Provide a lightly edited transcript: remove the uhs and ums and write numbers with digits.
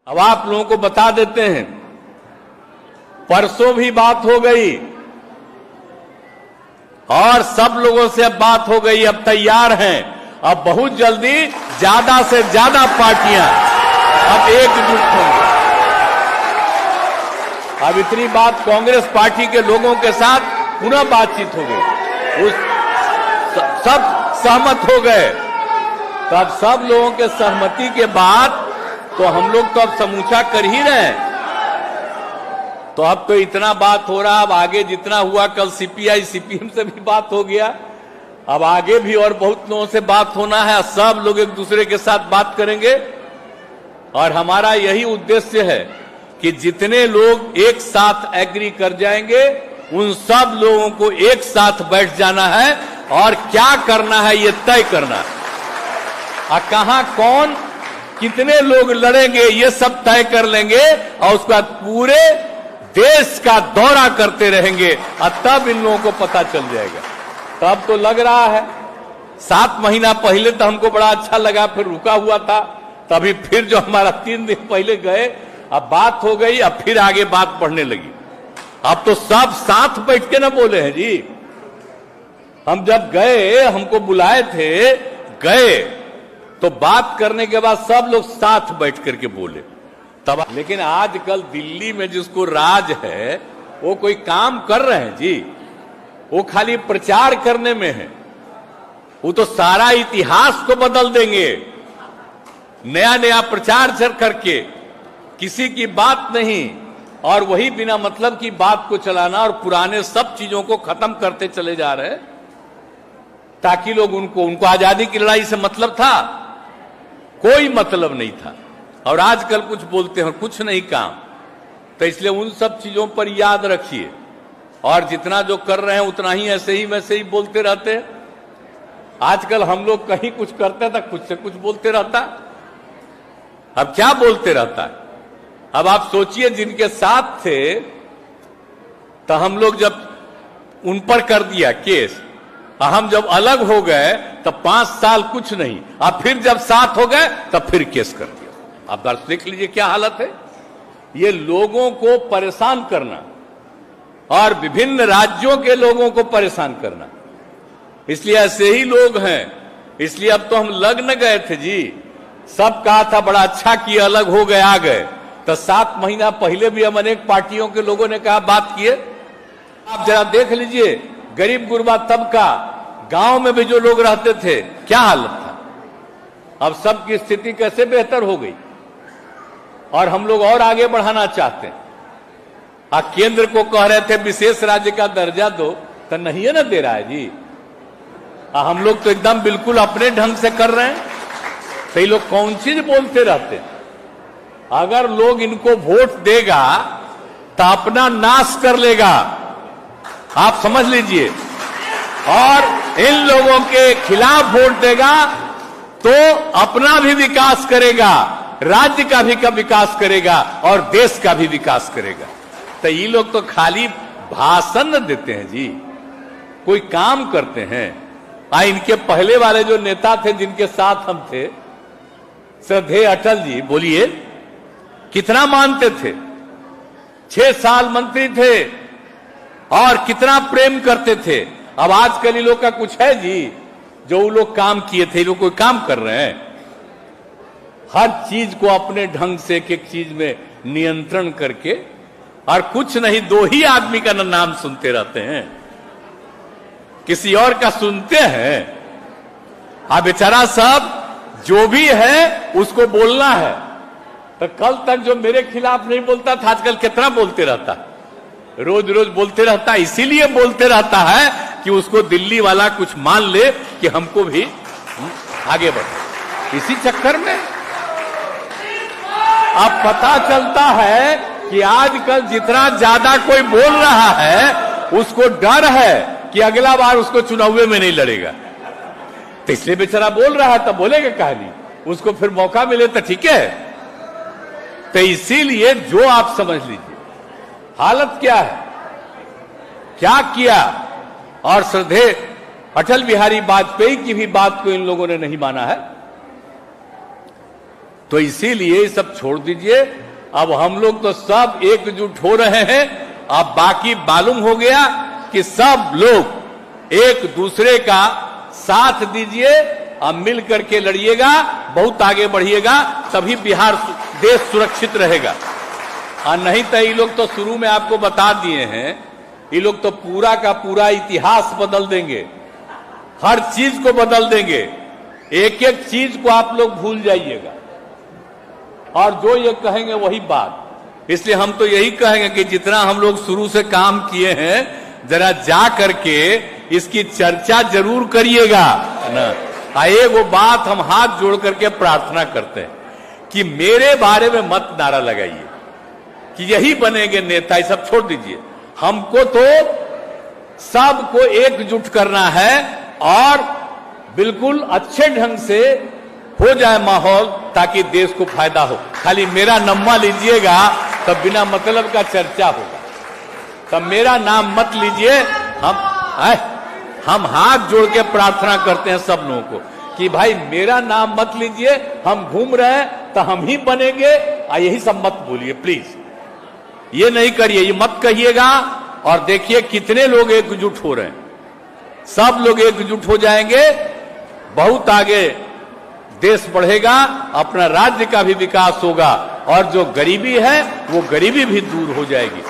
अब आप लोगों को बता देते हैं, परसों भी बात हो गई और सब लोगों से अब बात हो गई, अब तैयार हैं। अब बहुत जल्दी ज्यादा से ज्यादा पार्टियां अब एकजुट होंगी। अब इतनी बात कांग्रेस पार्टी के लोगों के साथ पुनः बातचीत हो गई, सब सहमत हो गए। तो अब सब लोगों के सहमति के बाद तो हम लोग तो अब समूचा कर ही रहे हैं। तो अब तो इतना बात हो रहा, अब आगे जितना हुआ, कल सीपीआई सीपीएम से भी बात हो गया, अब आगे भी और बहुत लोगों से बात होना है। सब लोग एक दूसरे के साथ बात करेंगे और हमारा यही उद्देश्य है कि जितने लोग एक साथ एग्री कर जाएंगे उन सब लोगों को एक साथ बैठ जाना है और क्या करना है ये तय करना है। और कहां कौन कितने लोग लड़ेंगे ये सब तय कर लेंगे और उसके बाद पूरे देश का दौरा करते रहेंगे और तब इन लोगों को पता चल जाएगा। तब तो लग रहा है 7 महीना पहले तो हमको बड़ा अच्छा लगा, फिर रुका हुआ था, तभी फिर जो हमारा 3 दिन पहले गए, अब बात हो गई, अब फिर आगे बात बढ़ने लगी। अब तो सब साथ बैठ के ना बोले हैं जी। हम जब गए, हमको बुलाए थे, गए तो बात करने के बाद सब लोग साथ बैठ करके बोले तब। लेकिन आजकल दिल्ली में जिसको राज है वो कोई काम कर रहे हैं जी, वो खाली प्रचार करने में है। वो तो सारा इतिहास को बदल देंगे, नया नया प्रचार करके, किसी की बात नहीं, और वही बिना मतलब की बात को चलाना और पुराने सब चीजों को खत्म करते चले जा रहे हैं ताकि लोग उनको आजादी की लड़ाई से मतलब था, कोई मतलब नहीं था। और आजकल कुछ बोलते हैं, कुछ नहीं काम। तो इसलिए उन सब चीजों पर याद रखिए, और जितना जो कर रहे हैं उतना ही ऐसे ही वैसे ही बोलते रहते हैं। आजकल हम लोग कहीं कुछ करते था, कुछ से कुछ बोलते रहता, अब क्या बोलते रहता है। अब आप सोचिए, जिनके साथ थे तो हम लोग जब उन पर कर दिया केस, हम जब अलग हो गए तब 5 साल कुछ नहीं, अब फिर जब साथ हो गए तब फिर केस कर दिया। आप दर्श देख लीजिए क्या हालत है। ये लोगों को परेशान करना और विभिन्न राज्यों के लोगों को परेशान करना, इसलिए ऐसे ही लोग हैं। इसलिए अब तो हम लग न गए थे जी, सब कहा था बड़ा अच्छा किया, अलग हो गए, आ गए। तो 7 महीना पहले भी हम अनेक पार्टियों के लोगों ने कहा बात किए। आप जरा देख लीजिए, गरीब गुरबा तबका, गांव में भी जो लोग रहते थे, क्या हालत था। अब सबकी स्थिति कैसे बेहतर हो गई, और हम लोग और आगे बढ़ाना चाहते हैं। केंद्र को कह रहे थे विशेष राज्य का दर्जा दो, तो नहीं है ना दे रहा है जी। हम लोग तो एकदम बिल्कुल अपने ढंग से कर रहे हैं। तो ये लोग कौन चीज बोलते रहते हैं। अगर लोग इनको वोट देगा तो अपना नाश कर लेगा, आप समझ लीजिए, और इन लोगों के खिलाफ वोट देगा तो अपना भी विकास करेगा, राज्य का भी विकास करेगा और देश का भी विकास करेगा। तो ये लोग तो खाली भाषण न देते हैं जी, कोई काम करते हैं। इनके पहले वाले जो नेता थे जिनके साथ हम थे, श्रद्धेय अटल जी, बोलिए कितना मानते थे, 6 साल मंत्री थे और कितना प्रेम करते थे। अब आजकल ये लोग का कुछ है जी, जो वो लोग काम किए थे, ये लोग कोई काम कर रहे हैं। हर चीज को अपने ढंग से एक एक चीज में नियंत्रण करके, और कुछ नहीं, 2 ही आदमी का नाम सुनते रहते हैं, किसी और का सुनते हैं। अब बेचारा सब जो भी है उसको बोलना है। तो कल तक जो मेरे खिलाफ नहीं बोलता था, आजकल कितना बोलते रहता है, रोज रोज बोलते रहता है। इसीलिए बोलते रहता है कि उसको दिल्ली वाला कुछ मान ले कि हमको भी आगे बढ़े। इसी चक्कर में अब पता चलता है कि आजकल जितना ज्यादा कोई बोल रहा है उसको डर है कि अगला बार उसको चुनाव में नहीं लड़ेगा। तो इसलिए बेचारा बोल रहा है, तो बोलेगा कहानी, उसको फिर मौका मिले तो ठीक है। तो इसीलिए जो आप समझ लीजिए हालत क्या है, क्या किया। और श्रद्धेय अटल बिहारी वाजपेयी की भी बात को इन लोगों ने नहीं माना है। तो इसीलिए ये सब छोड़ दीजिए। अब हम लोग तो सब एकजुट हो रहे हैं। अब बाकी मालूम हो गया कि सब लोग एक दूसरे का साथ दीजिए, अब मिल करके लड़िएगा, बहुत आगे बढ़िएगा, तभी बिहार देश सुरक्षित रहेगा। और नहीं तो ये लोग तो शुरू में आपको बता दिए हैं, ये लोग तो पूरा का पूरा इतिहास बदल देंगे, हर चीज को बदल देंगे, एक एक चीज को आप लोग भूल जाइएगा और जो ये कहेंगे वही बात। इसलिए हम तो यही कहेंगे कि जितना हम लोग शुरू से काम किए हैं, जरा जा करके इसकी चर्चा जरूर करिएगा ना। एक वो बात हम हाथ जोड़ करके प्रार्थना करते हैं कि मेरे बारे में मत नारा लगाइए कि यही बनेंगे नेता, ये सब छोड़ दीजिए। हमको तो सबको एकजुट करना है और बिल्कुल अच्छे ढंग से हो जाए माहौल, ताकि देश को फायदा हो। खाली मेरा नम्मा लीजिएगा तब बिना मतलब का चर्चा होगा, तब मेरा नाम मत लीजिए। हम हाथ जोड़ के प्रार्थना करते हैं सब लोगों को कि भाई मेरा नाम मत लीजिए, हम घूम रहे हैं तो हम ही बनेंगे, यही सब मत बोलिए प्लीज, ये नहीं करिए, ये मत कहिएगा। और देखिए कितने लोग एकजुट हो रहे हैं, सब लोग एकजुट हो जाएंगे, बहुत आगे देश बढ़ेगा, अपना राज्य का भी विकास होगा और जो गरीबी है वो गरीबी भी दूर हो जाएगी।